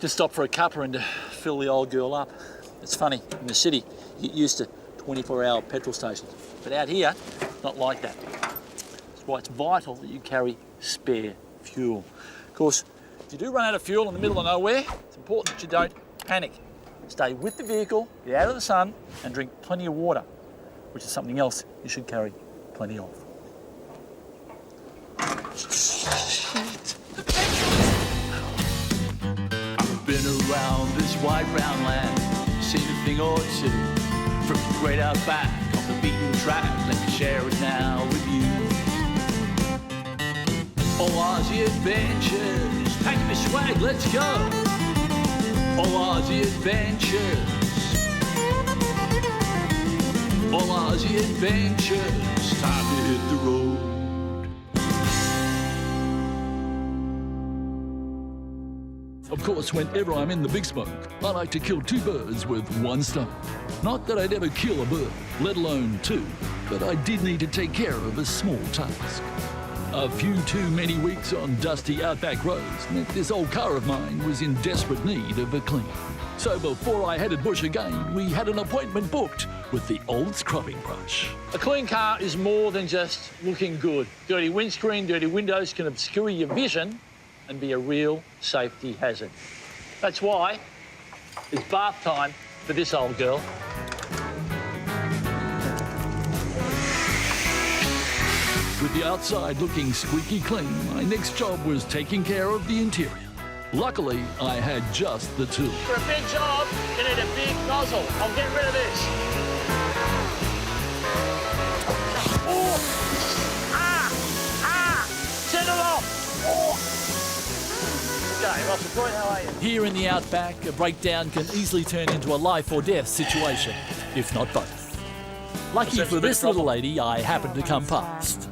Just stop for a cuppa and to fill the old girl up. It's funny, in the city, you get used to 24-hour petrol stations. But out here, not like that. That's why it's vital that you carry spare fuel. Of course, if you do run out of fuel in the middle of nowhere, it's important that you don't panic. Stay with the vehicle, get out of the sun, and drink plenty of water, which is something else you should carry plenty of. I've been around this wide round land, seen a thing or two. From the great Outback, off the beaten track, let me share it now with you. All Aussie adventures, pack me swag, let's go. All Aussie adventures. All Aussie adventures, time to hit the road. Of course, whenever I'm in the big smoke, I like to kill two birds with one stone. Not that I'd ever kill a bird, let alone two, but I did need to take care of a small task. A few too many weeks on dusty Outback roads meant this old car of mine was in desperate need of a clean. So before I headed bush again, we had an appointment booked with the old scrubbing brush. A clean car is more than just looking good. Dirty windscreen, dirty windows can obscure your vision and be a real safety hazard. That's why it's bath time for this old girl. With the outside looking squeaky clean, my next job was taking care of the interior. Luckily, I had just the tool. For a big job, you need a big nozzle. I'll get rid of this. Oh! Set it off! Oh! Okay, Russell Coight, how are you? Here in the Outback, a breakdown can easily turn into a life or death situation, if not both. Lucky for this little lady, I happened to come past.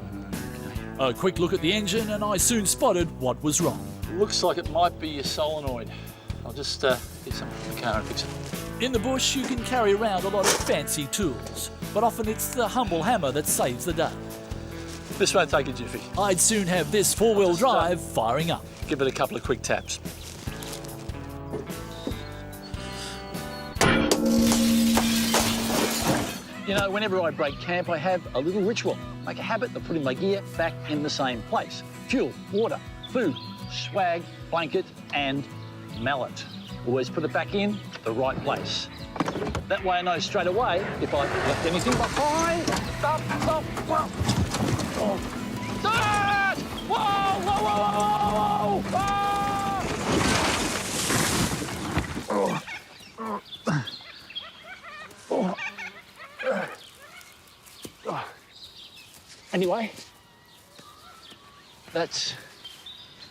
A quick look at the engine and I soon spotted what was wrong. Looks like it might be a solenoid. I'll just get some from the car and fix it. In the bush, you can carry around a lot of fancy tools, but often it's the humble hammer that saves the day. This won't take a jiffy. I'd soon have this four-wheel drive firing up. Give it a couple of quick taps. You know, whenever I break camp, I have a little ritual. Make a habit of putting my gear back in the same place. Fuel, water, food, swag, blanket, and mallet. Always put it back in the right place. That way I know straight away if I've left anything behind. Stop, whoa. Oh. Start! Whoa, whoa, whoa, whoa, whoa, whoa. Anyway, that's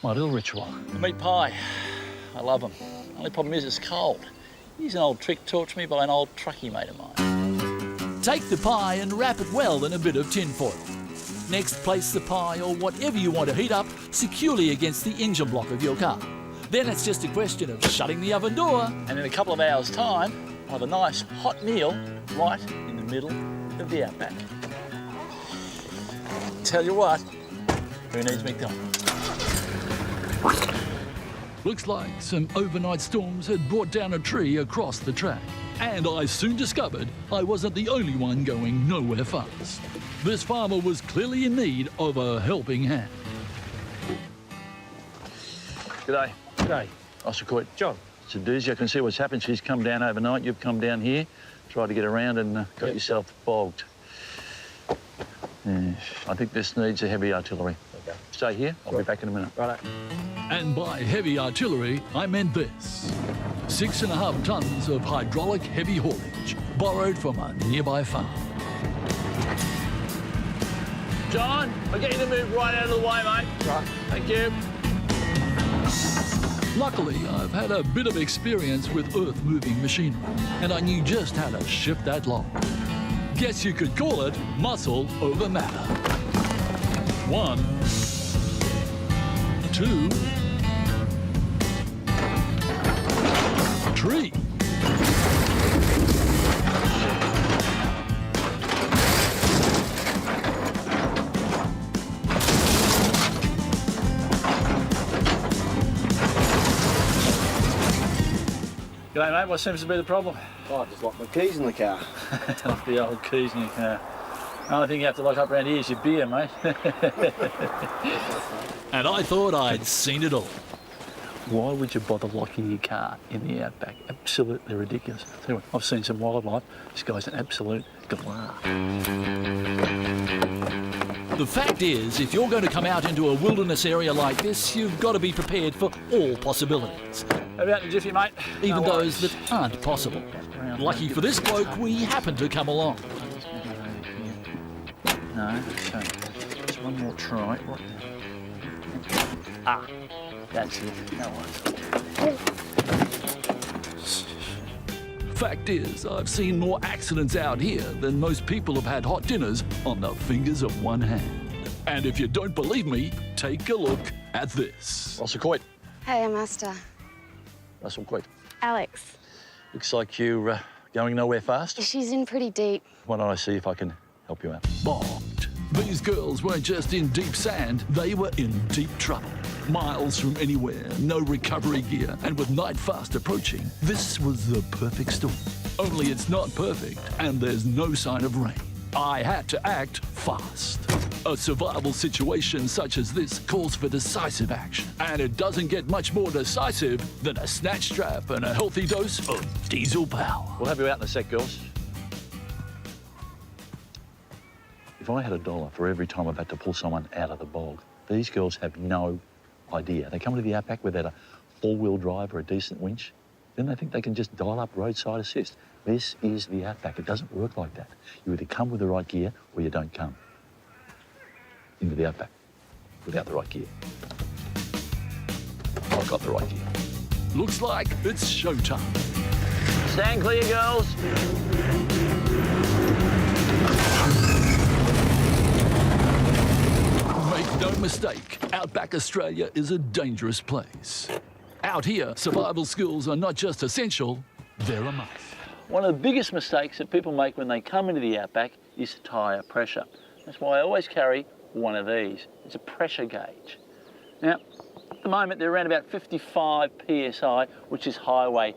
my little ritual. The meat pie, I love them. Only problem is it's cold. Here's an old trick taught to me by an old truckie mate of mine. Take the pie and wrap it well in a bit of tin foil. Next, place the pie or whatever you want to heat up securely against the engine block of your car. Then it's just a question of shutting the oven door. And in a couple of hours' time, I'll have a nice hot meal right in the middle of the Outback. Tell you what, who needs McDonald's? Looks like some overnight storms had brought down a tree across the track. And I soon discovered I wasn't the only one going nowhere fast. This farmer was clearly in need of a helping hand. G'day. G'day. Oscar Coight. John. It's a doozy. I can see what's happened. She's come down overnight. You've come down here, tried to get around and got yourself bogged. Yeah, I think this needs a heavy artillery. Okay. Stay here. I'll be back in a minute. Righto. And by heavy artillery, I meant this. 6.5 tons of hydraulic heavy haulage, borrowed from a nearby farm. John, I'll get you to move right out of the way, mate. Right. Thank you. Luckily, I've had a bit of experience with earth-moving machinery, and I knew just how to shift that log. Guess you could call it muscle over matter. 1, 2, 3. G'day, mate. What seems to be the problem? Oh, I just locked my keys in the car. Lock the old keys in your car. The only thing you have to lock up around here is your beer, mate. And I thought I'd seen it all. Why would you bother locking your car in the Outback? Absolutely ridiculous. Tell you what, I've seen some wildlife. This guy's an absolute galah. The fact is, if you're going to come out into a wilderness area like this, you've got to be prepared for all possibilities, How about the jiffy, mate? even No those worries. that aren't possible. Lucky for this bloke, we happened to come along. No, so just one more try. Right there. Ah, that's it. No worries. Fact is, I've seen more accidents out here than most people have had hot dinners on the fingers of one hand. And if you don't believe me, take a look at this. Russell Coight. Hey, Master. Russell Coight. Alex. Looks like you're going nowhere fast. She's in pretty deep. Why don't I see if I can help you out? Bogged. These girls weren't just in deep sand, they were in deep trouble. Miles from anywhere, no recovery gear, and with night fast approaching, this was the perfect storm. Only it's not perfect, and there's no sign of rain. I had to act fast. A survival situation such as this calls for decisive action, and it doesn't get much more decisive than a snatch strap and a healthy dose of diesel power. We'll have you out in a sec, girls. If I had $1 for every time I've had to pull someone out of the bog, these girls have no idea. They come to the Outback without a four-wheel drive or a decent winch. Then they think they can just dial up roadside assist. This is the Outback. It doesn't work like that. You either come with the right gear or you don't come into the Outback without the right gear. I've got the right gear. Looks like it's showtime. Stand clear, girls. Make no mistake, Outback Australia is a dangerous place. Out here, survival skills are not just essential, they're a must. One of the biggest mistakes that people make when they come into the Outback is tyre pressure. That's why I always carry one of these. It's a pressure gauge. Now, at the moment, they're around about 55 psi, which is highway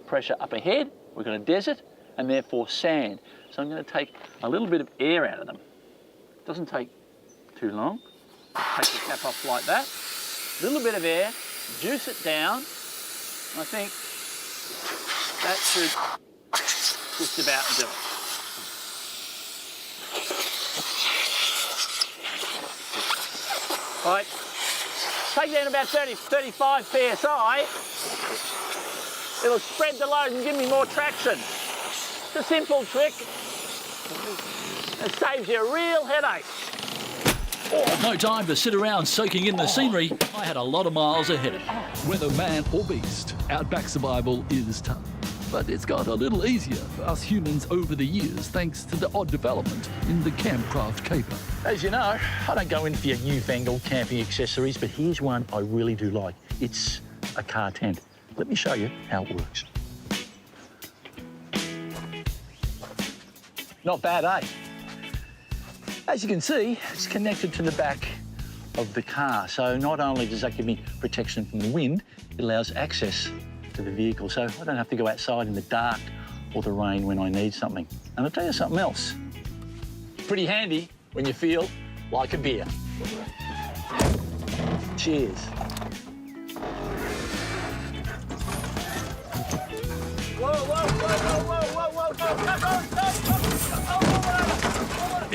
pressure. Up ahead, we've got a desert and therefore sand. So I'm going to take a little bit of air out of them. Doesn't take too long. Take the cap off like that. A little bit of air, juice it down. I think that should just about do it. Right, take down about 35 psi. It'll spread the load and give me more traction. It's a simple trick. It saves you a real headache. No time to sit around soaking in the scenery. I had a lot of miles ahead of me. Whether man or beast, Outback survival is tough. But it's got a little easier for us humans over the years thanks to the odd development in the campcraft caper. As you know, I don't go in for your newfangled camping accessories, but here's one I really do like. It's a car tent. Let me show you how it works. Not bad, eh? As you can see, it's connected to the back of the car. So not only does that give me protection from the wind, it allows access to the vehicle. So I don't have to go outside in the dark or the rain when I need something. And I'll tell you something else. Pretty handy when you feel like a beer. Cheers.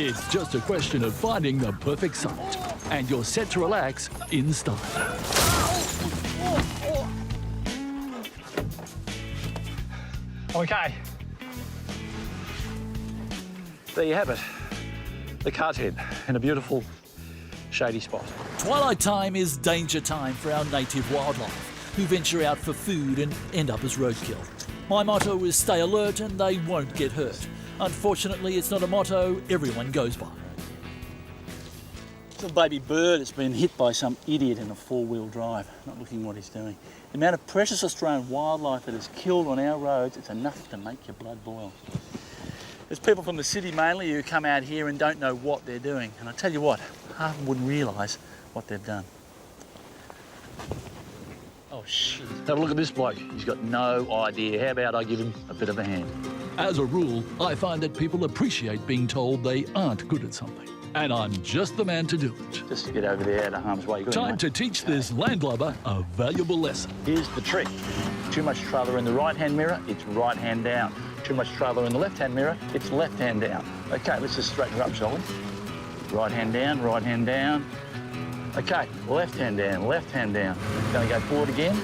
It's just a question of finding the perfect site, and you're set to relax in style. Okay. There you have it. The car tent in a beautiful shady spot. Twilight time is danger time for our native wildlife, who venture out for food and end up as roadkill. My motto is stay alert and they won't get hurt. Unfortunately, it's not a motto everyone goes by. Little baby bird has been hit by some idiot in a four-wheel drive, not looking what he's doing. The amount of precious Australian wildlife that is killed on our roads, it's enough to make your blood boil. There's people from the city mainly who come out here and don't know what they're doing. And I tell you what, half of them wouldn't realise what they've done. Oh, Oh, shit. Have a look at this bloke. He's got no idea. How about I give him a bit of a hand? As a rule, I find that people appreciate being told they aren't good at something. And I'm just the man to do it. Just to get over there out of harm's way. Good, Time mate. to teach this landlubber a valuable lesson. Here's the trick. Too much trailer in the right-hand mirror, it's right hand down. Too much trailer in the left-hand mirror, it's left hand down. Okay, let's just straighten her up, shall we? Right hand down, right hand down. Okay, left hand down, left hand down. Gonna go forward again.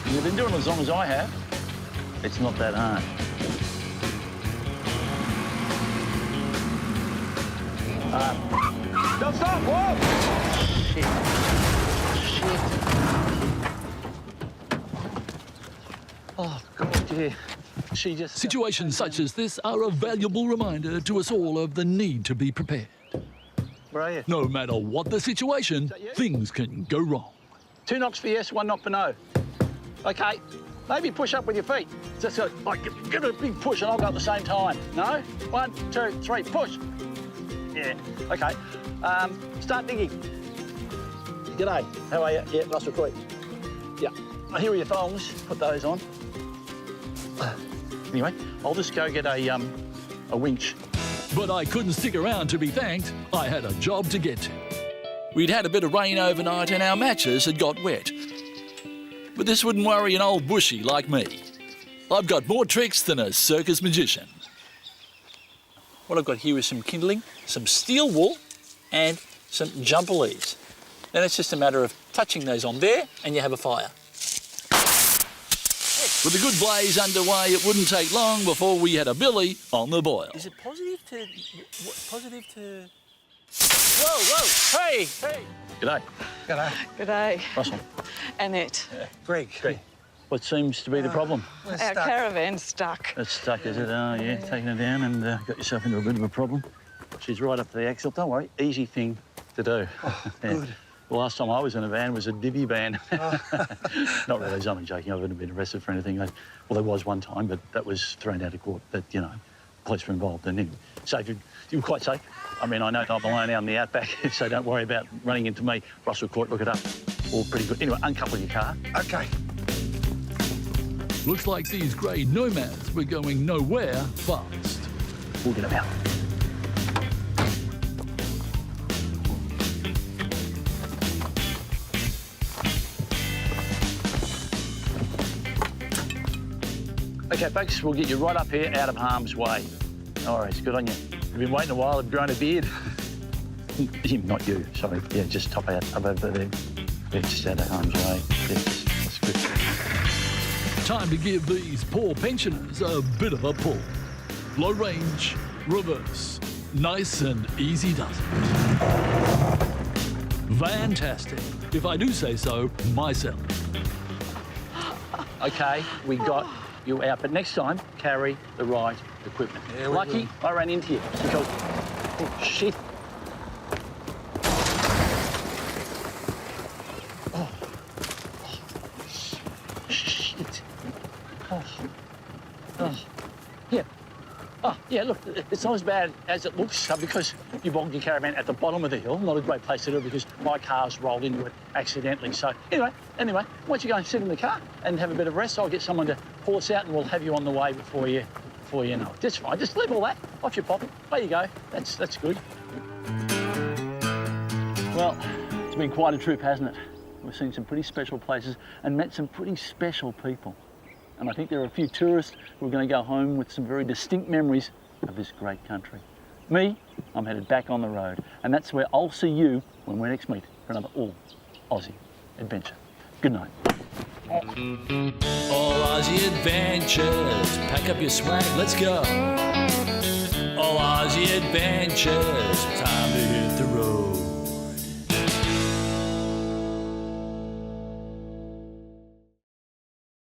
You've been doing it as long as I have. It's not that hard. Don't stop! Whoa! Shit. Shit. Oh, God, yeah. She just... Situations such as this are a valuable reminder to us all of the need to be prepared. Where are you? No matter what the situation, things can go wrong. 2 knocks for yes, 1 knock for no. Okay, maybe push up with your feet. Just go, like, give it a big push and I'll go at the same time. No? 1, 2, 3, push. Yeah, okay. Start digging. G'day, how are you? Yeah, Russell Coight. Yeah, here are your thongs. Put those on. Anyway, I'll just go get a winch. But I couldn't stick around to be thanked. I had a job to get to. We'd had a bit of rain overnight and our matches had got wet. But this wouldn't worry an old bushie like me. I've got more tricks than a circus magician. What I've got here is some kindling, some steel wool, and some jumper leaves. Then it's just a matter of touching those on there and you have a fire. With a good blaze underway, it wouldn't take long before we had a billy on the boil. Is it positive to... Whoa, hey! G'day. G'day. Good day. Russell. Annette. Greg. What seems to be the problem? Our caravan's stuck. It's stuck, is it? Oh, yeah, taking it down and got yourself into a bit of a problem. She's right up to the axle. Don't worry, easy thing to do. Good. The last time I was in a van was a divvy van. Not really, I was only joking. I haven't been arrested for anything. Well, there was one time, but that was thrown out of court. But, you know, police were involved. And anyway, safe. You were quite safe. I mean, I know I'm alone out in the Outback, so don't worry about running into me. Russell Coight, look it up. All pretty good. Anyway, uncouple your car. Okay. Looks like these grey nomads were going nowhere fast. We'll get them out. Okay, folks, we'll get you right up here, out of harm's way. All right, it's good on you. You've been waiting a while, I've grown a beard. Not you, sorry. Yeah, just top out, up over there. Yeah, just out of harm's way. Yes, that's good. Time to give these poor pensioners a bit of a pull. Low range, reverse. Nice and easy does it. Fantastic, if I do say so myself. Okay, we got you out, but next time, carry the right equipment. Yeah, we Lucky, I ran into you because, oh, shit. Oh, shit. Oh, yeah. Oh, yeah, look, it's not as bad as it looks because you bogged your caravan at the bottom of the hill. Not a great place to do it because my car's rolled into it accidentally. So anyway, why don't you go and sit in the car and have a bit of rest? I'll get someone to pull us out and we'll have you on the way before you know it. That's fine. Just leave all that off your pocket. There you go. That's good. Well, it's been quite a trip, hasn't it? We've seen some pretty special places and met some pretty special people. And I think there are a few tourists who are going to go home with some very distinct memories of this great country. Me, I'm headed back on the road, and that's where I'll see you when we next meet for another all-Aussie adventure. Good night. All Aussie adventures, pack up your swag, let's go. All Aussie adventures,